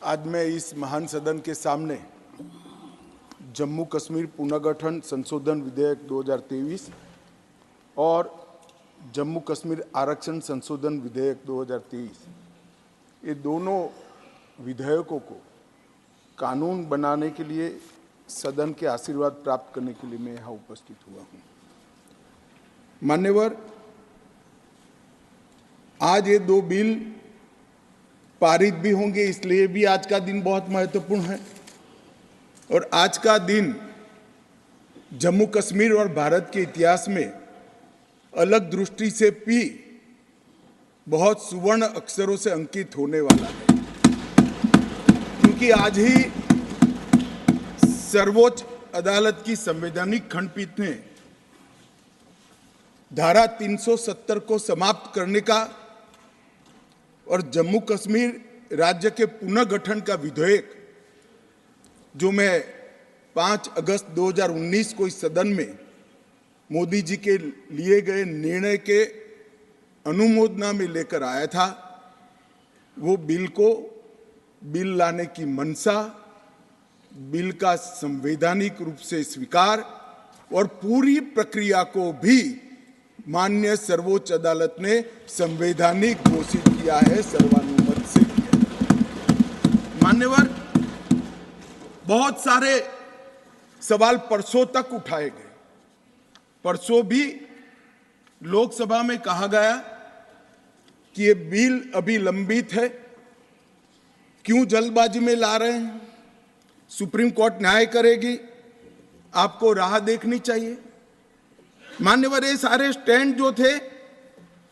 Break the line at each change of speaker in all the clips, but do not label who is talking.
आज मैं इस महान सदन के सामने जम्मू कश्मीर पुनर्गठन संशोधन विधेयक 2023 और जम्मू कश्मीर आरक्षण संशोधन विधेयक 2023 ये दोनों विधेयकों को कानून बनाने के लिए सदन के आशीर्वाद प्राप्त करने के लिए मैं यहाँ उपस्थित हुआ हूँ। मान्यवर, आज ये दो बिल पारित भी होंगे, इसलिए भी आज का दिन बहुत महत्वपूर्ण है। और आज का दिन जम्मू कश्मीर और भारत के इतिहास में अलग दृष्टि से भी बहुत सुवर्ण अक्षरों से अंकित होने वाला है, क्योंकि आज ही सर्वोच्च अदालत की संवैधानिक खंडपीठ ने धारा 370 को समाप्त करने का और जम्मू कश्मीर राज्य के पुनर्गठन का विधेयक, जो मैं 5 अगस्त 2019 को इस सदन में मोदी जी के लिए गए निर्णय के अनुमोदना में लेकर आया था, वो बिल लाने की मंशा, बिल का संवैधानिक रूप से स्वीकार और पूरी प्रक्रिया को भी माननीय सर्वोच्च अदालत ने संवैधानिक घोषित किया है, सर्वानुमत से किया है। मान्यवर, बहुत सारे सवाल परसों तक उठाए गए। परसों भी लोकसभा में कहा गया कि ये बिल अभी लंबित है, क्यों जल्दबाजी में ला रहे हैं, सुप्रीम कोर्ट न्याय करेगी, आपको राह देखनी चाहिए। मान्यवर, ये सारे स्टैंड जो थे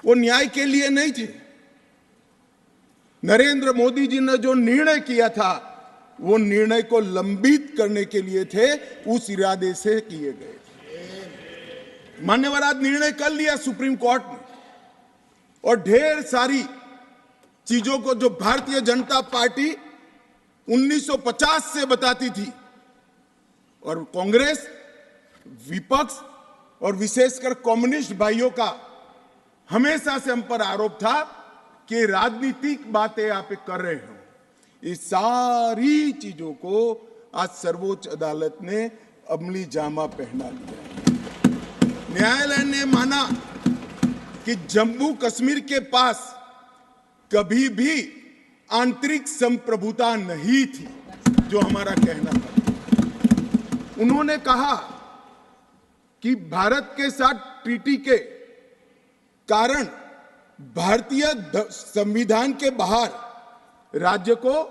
वो न्याय के लिए नहीं थे। नरेंद्र मोदी जी ने जो निर्णय किया था वो निर्णय को लंबित करने के लिए थे, उस इरादे से किए गए थे। मान्यवर, आज निर्णय कर लिया सुप्रीम कोर्ट ने, और ढेर सारी चीजों को जो भारतीय जनता पार्टी 1950 से बताती थी, और कांग्रेस, विपक्ष और विशेषकर कम्युनिस्ट भाइयों का हमेशा से हम पर आरोप था कि राजनीतिक बातें आप कर रहे हो, इस सारी चीजों को आज सर्वोच्च अदालत ने अमली जामा पहना लिया। न्यायालय ने माना कि जम्मू कश्मीर के पास कभी भी आंतरिक संप्रभुता नहीं थी, जो हमारा कहना था। उन्होंने कहा कि भारत के साथ ट्रीटी के कारण भारतीय संविधान के बाहर राज्य को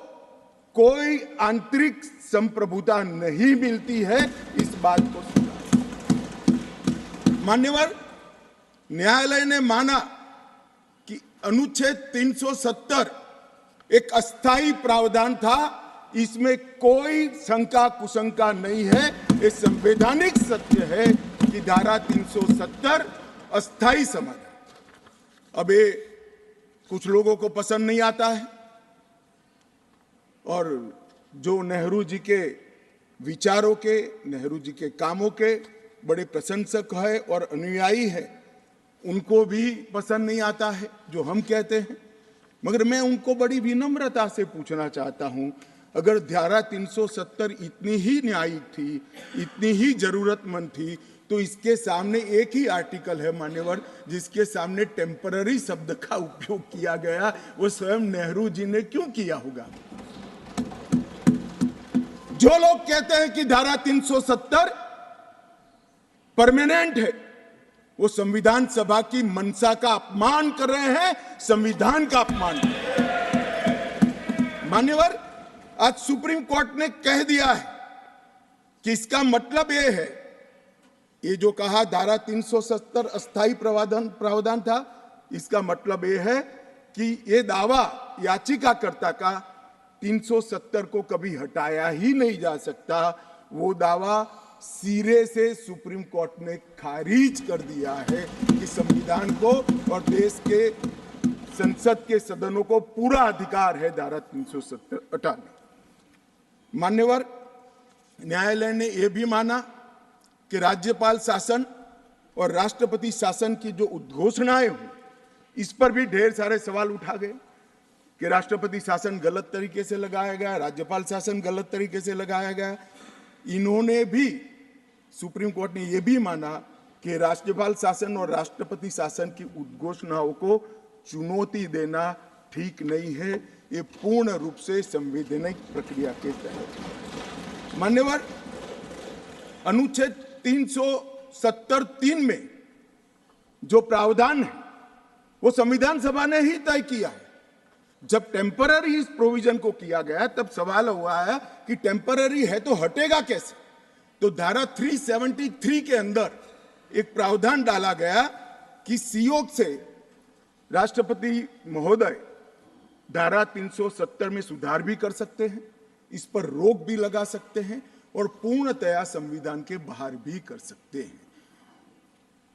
कोई आंतरिक संप्रभुता नहीं मिलती है, इस बात को सुना। मान्यवर, न्यायालय ने माना कि अनुच्छेद 370 एक अस्थायी प्रावधान था, इसमें कोई शंका कुशंका नहीं है, ये संवैधानिक सत्य है कि धारा 370 अस्थायी समाधान। अब ये कुछ लोगों को पसंद नहीं आता है, और जो नेहरू जी के विचारों के, नेहरू जी के कामों के बड़े प्रशंसक है और अनुयायी है, उनको भी पसंद नहीं आता है जो हम कहते हैं। मगर मैं उनको बड़ी विनम्रता से पूछना चाहता हूं, अगर धारा 370 इतनी ही न्यायिक थी, इतनी ही जरूरतमंद थी, तो इसके सामने एक ही आर्टिकल है मान्यवर, जिसके सामने टेम्पररी शब्द का उपयोग किया गया, वो स्वयं नेहरू जी ने क्यों किया होगा? जो लोग कहते हैं कि धारा 370 परमानेंट है, वो संविधान सभा की मंशा का अपमान कर रहे हैं, संविधान का अपमान कर रहे हैं। मान्यवर, आज सुप्रीम कोर्ट ने कह दिया है कि इसका मतलब यह है, ये जो कहा धारा 370 अस्थायी प्रावधान था, इसका मतलब यह है कि ये दावा याचिकाकर्ता का 370 को कभी हटाया ही नहीं जा सकता। वो दावा सिरे से सुप्रीम कोर्ट ने खारिज कर दिया है कि संविधान को और देश के संसद के सदनों को पूरा अधिकार है धारा 370 हटाने। मान्यवर, न्यायालय ने यह भी माना कि राज्यपाल शासन और राष्ट्रपति शासन की जो उद्घोषणाएं हुई, इस पर भी ढेर सारे सवाल उठा गए। कि राष्ट्रपति शासन गलत तरीके से लगाया गया, राज्यपाल शासन गलत तरीके से लगाया गया। इन्होंने भी, सुप्रीम कोर्ट ने यह भी माना कि राज्यपाल शासन और राष्ट्रपति शासन की उद्घोषणाओं को चुनौती देना ठीक नहीं है। ये पूर्ण रूप से संवैधानिक प्रक्रिया के तहत। मान्यवर, अनुच्छेद 370(3) में जो प्रावधान है वो संविधान सभा ने ही तय किया है। जब टेम्पररी इस प्रोविजन को किया गया तब सवाल हुआ है कि टेम्पररी है तो हटेगा कैसे। तो धारा 373 के अंदर एक प्रावधान डाला गया कि सीओ से राष्ट्रपति महोदय धारा 370 में सुधार भी कर सकते हैं, इस पर रोक भी लगा सकते हैं और पूर्णतया संविधान के बाहर भी कर सकते हैं।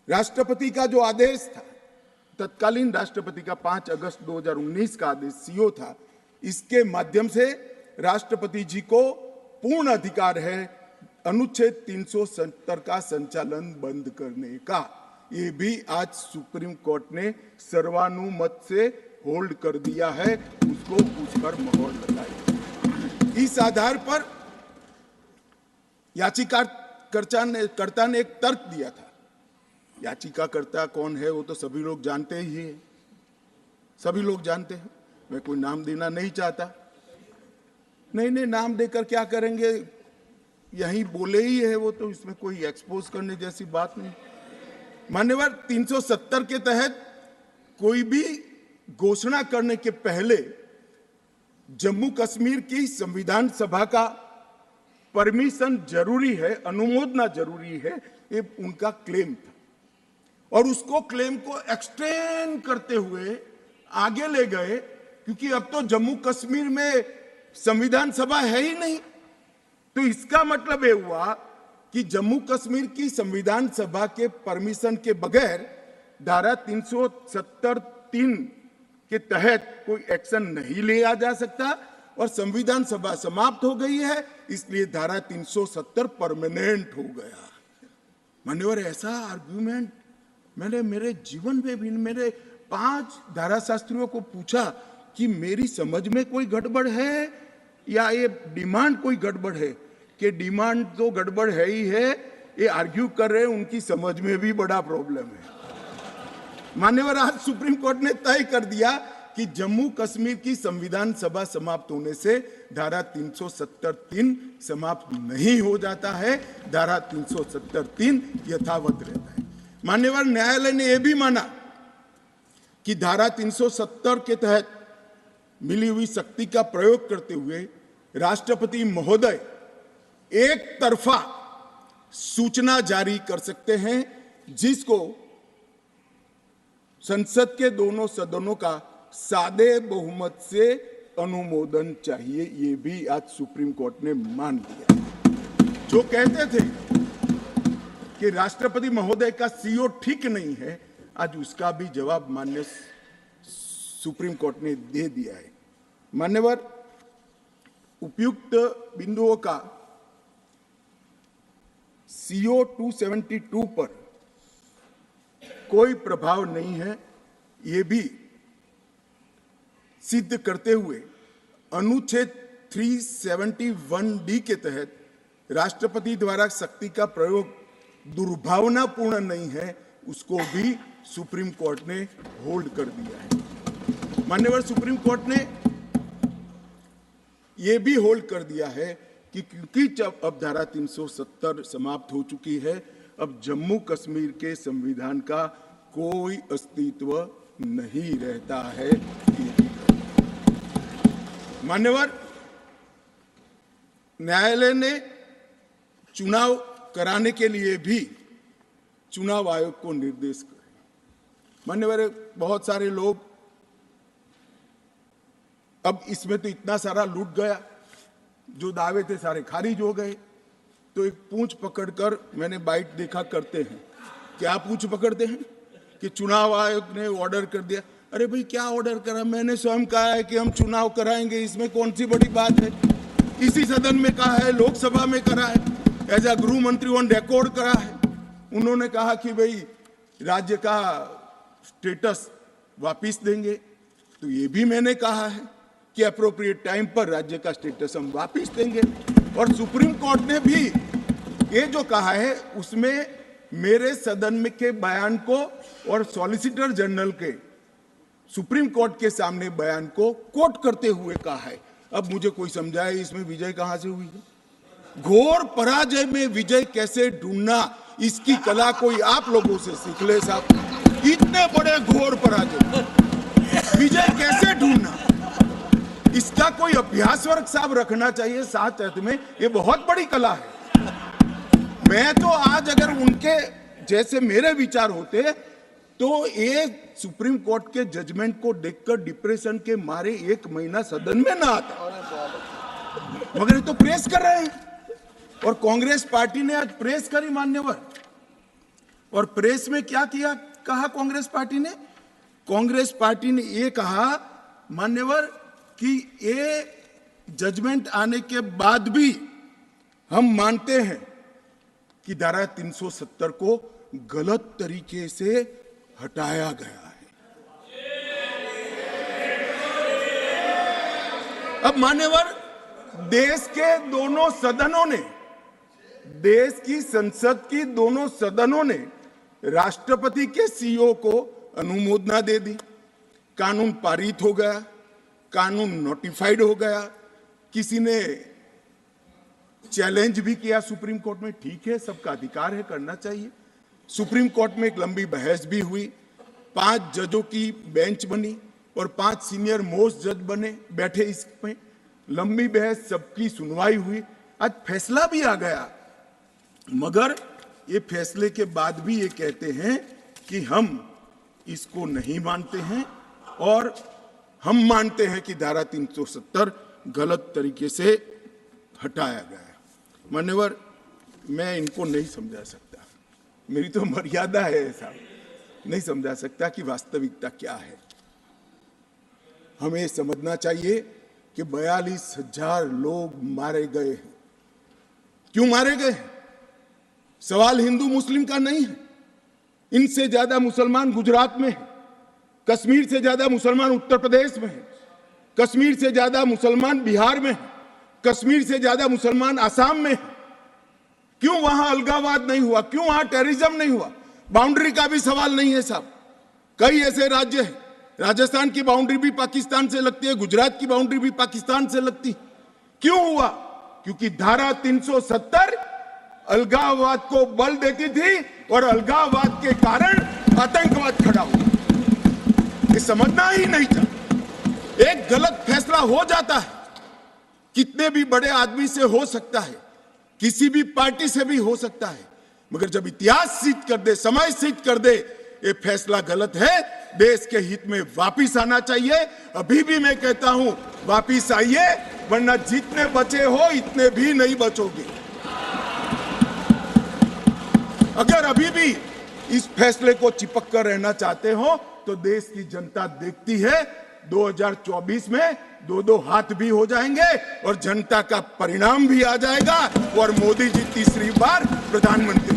राष्ट्रपति का जो आदेश था, तत्कालीन राष्ट्रपति का 5 अगस्त 2019 का आदेश सीओ था, इसके माध्यम से राष्ट्रपति जी को पूर्ण अधिकार है अनुच्छेद 370 का संचालन बंद करने का। ये भी आज सुप्रीम कोर्ट ने सर्वानुमत से होल्ड कर दिया है, उसको उस पर मोहर लगाई। इस आधार पर याचिकाकर्ता ने एक तर्क दिया था। याचिकाकर्ता कौन है वो तो सभी लोग जानते ही है, सभी लोग जानते हैं, मैं कोई नाम देना नहीं चाहता। नहीं, नाम देकर क्या करेंगे, यही बोले ही है वो, तो इसमें कोई एक्सपोज करने जैसी बात नहीं। मान्यवर, 370 के तहत कोई भी घोषणा करने के पहले जम्मू कश्मीर की संविधान सभा का परमिशन जरूरी है, अनुमोदना जरूरी है, ये उनका क्लेम था। और उसको क्लेम को एक्सटेंड करते हुए आगे ले गए, क्योंकि अब तो जम्मू कश्मीर में संविधान सभा है ही नहीं। तो इसका मतलब ये हुआ कि जम्मू कश्मीर की संविधान सभा के परमिशन के बगैर धारा 370(3) के तहत कोई एक्शन नहीं लिया जा सकता और संविधान सभा समाप्त हो गई है, इसलिए धारा 370 परमानेंट हो गया। मान्यवर, ऐसा आर्गुमेंट मैंने मेरे जीवन में भी, मेरे 5 धाराशास्त्रियों को पूछा कि मेरी समझ में कोई गड़बड़ है या ये डिमांड कोई गड़बड़ है, कि डिमांड तो गड़बड़ है ही है, ये आर्ग्यू कर रहे हैं उनकी समझ में भी बड़ा प्रॉब्लम है। मान्यवर, आज सुप्रीम कोर्ट ने तय कर दिया कि जम्मू कश्मीर की संविधान सभा समाप्त होने से धारा 370(3) समाप्त नहीं हो जाता है, धारा 370(3) यथावत रहता है। मान्यवर, न्यायालय ने यह भी माना कि धारा 370 के तहत मिली हुई शक्ति का प्रयोग करते हुए राष्ट्रपति महोदय एक तरफा सूचना जारी कर सकते हैं, जिसको संसद के दोनों सदनों का सादे बहुमत से अनुमोदन चाहिए। ये भी आज सुप्रीम कोर्ट ने मान लिया। जो कहते थे कि राष्ट्रपति महोदय का सीओ ठीक नहीं है, आज उसका भी जवाब माननीय सुप्रीम कोर्ट ने दे दिया है। मान्यवर, उपयुक्त बिंदुओं का सीओ 272 पर कोई प्रभाव नहीं है, ये भी सिद्ध करते हुए अनुच्छेद 371(d) के तहत राष्ट्रपति द्वारा शक्ति का प्रयोग दुर्भावनापूर्ण नहीं है, उसको भी सुप्रीम कोर्ट ने होल्ड कर दिया है। मान्यवर, सुप्रीम कोर्ट ने यह भी होल्ड कर दिया है कि क्योंकि जब अब धारा 370 समाप्त हो चुकी है, अब जम्मू कश्मीर के संविधान का कोई अस्तित्व नहीं रहता है। मान्यवर, न्यायालय ने चुनाव कराने के लिए भी चुनाव आयोग को निर्देश करे। मान्यवर, बहुत सारे लोग, अब इसमें तो इतना सारा लूट गया, जो दावे थे सारे खारिज हो गए। तो एक पूंछ पकड़कर मैंने बाइट देखा करते हैं, क्या पूंछ पकड़ते हैं कि चुनाव आयोग ने ऑर्डर कर दिया। अरे भाई, क्या ऑर्डर करा? मैंने स्वयं कहा है कि हम चुनाव कराएंगे, इसमें कौन सी बड़ी बात है? इसी सदन में कहा है, लोकसभा में करा है, एज ए गृह मंत्री ऑन रिकॉर्ड करा है। उन्होंने कहा कि भाई राज्य का स्टेटस वापिस देंगे, तो ये भी मैंने कहा है। कि अप्रोप्रिएट टाइम पर राज्य का स्टेटस हम वापस देंगे। और सुप्रीम कोर्ट ने भी ये जो कहा है उसमें मेरे सदन में के बयान को और सॉलिसिटर जनरल के सुप्रीम कोर्ट के सामने बयान को कोट करते हुए कहा है। अब मुझे कोई समझाए इसमें विजय कहां से हुई है? घोर पराजय में विजय कैसे ढूंढना, इसकी कला कोई आप लोगों से सीख ले साहब। इतने बड़े घोर पराजय विजय कैसे ढूंढना, इसका कोई अभ्यास वर्ग साहब रखना चाहिए साथ अर्थ में। ये बहुत बड़ी कला है। मैं तो आज अगर उनके जैसे मेरे विचार होते तो ये सुप्रीम कोर्ट के जजमेंट को देखकर डिप्रेशन के मारे 1 महीना सदन में ना आता, मगर ये तो प्रेस कर रहे हैं। और कांग्रेस पार्टी ने आज प्रेस करी मान्यवर, और प्रेस में क्या किया कहा कांग्रेस पार्टी ने? कांग्रेस पार्टी ने ये कहा मान्यवर कि ये जजमेंट आने के बाद भी हम मानते हैं कि धारा 370 को गलत तरीके से हटाया गया है। अब मान्यवर देश के दोनों सदनों ने, देश की संसद की दोनों सदनों ने राष्ट्रपति के सीओ को अनुमोदना दे दी, कानून पारित हो गया, कानून नोटिफाइड हो गया। किसी ने चैलेंज भी किया सुप्रीम कोर्ट में, ठीक है, सबका अधिकार है, करना चाहिए। सुप्रीम कोर्ट में एक लंबी बहस भी हुई, 5 जजों की बेंच बनी और 5 सीनियर मोस्ट जज बने बैठे इसमें, लंबी बहस, सबकी सुनवाई हुई, आज फैसला भी आ गया। मगर ये फैसले के बाद भी ये कहते हैं कि हम इसको नहीं मानते हैं और हम मानते हैं कि धारा 370 गलत तरीके से हटाया गया है। मान्यवर, मैं इनको नहीं समझा सकता, मेरी तो मर्यादा है ऐसा, नहीं समझा सकता कि वास्तविकता क्या है। हमें समझना चाहिए कि 42,000 लोग मारे गए हैं। क्यों मारे गए हैं? सवाल हिंदू मुस्लिम का नहीं है। इनसे ज्यादा मुसलमान गुजरात में है, कश्मीर से ज्यादा मुसलमान उत्तर प्रदेश में है, कश्मीर से ज्यादा मुसलमान बिहार में है, कश्मीर से ज्यादा मुसलमान आसाम में है। क्यों वहां अलगाववाद नहीं हुआ? क्यों वहां टेररिज्म नहीं हुआ? बाउंड्री का भी सवाल नहीं है साहब। कई ऐसे राज्य हैं, राजस्थान की बाउंड्री भी पाकिस्तान से लगती है, गुजरात की बाउंड्री भी पाकिस्तान से लगती। क्यों हुआ? क्योंकि धारा 370 अलगाववाद को बल देती थी और अलगाववाद के कारण आतंकवाद खड़ा हुआ। ये समझना ही नहीं था। एक गलत फैसला हो जाता है, कितने भी बड़े आदमी से हो सकता है, किसी भी पार्टी से भी हो सकता है, मगर जब इतिहास सिद्ध कर दे, समय सिद्ध कर दे ये फैसला गलत है, देश के हित में वापिस आना चाहिए। अभी भी मैं कहता हूं वापिस आइए, वरना जितने बचे हो इतने भी नहीं बचोगे। अगर अभी भी इस फैसले को चिपक कर रहना चाहते हो तो देश की जनता देखती है 2024 में 2-2 हाथ भी हो जाएंगे और जनता का परिणाम भी आ जाएगा और मोदी जी तीसरी बार प्रधानमंत्री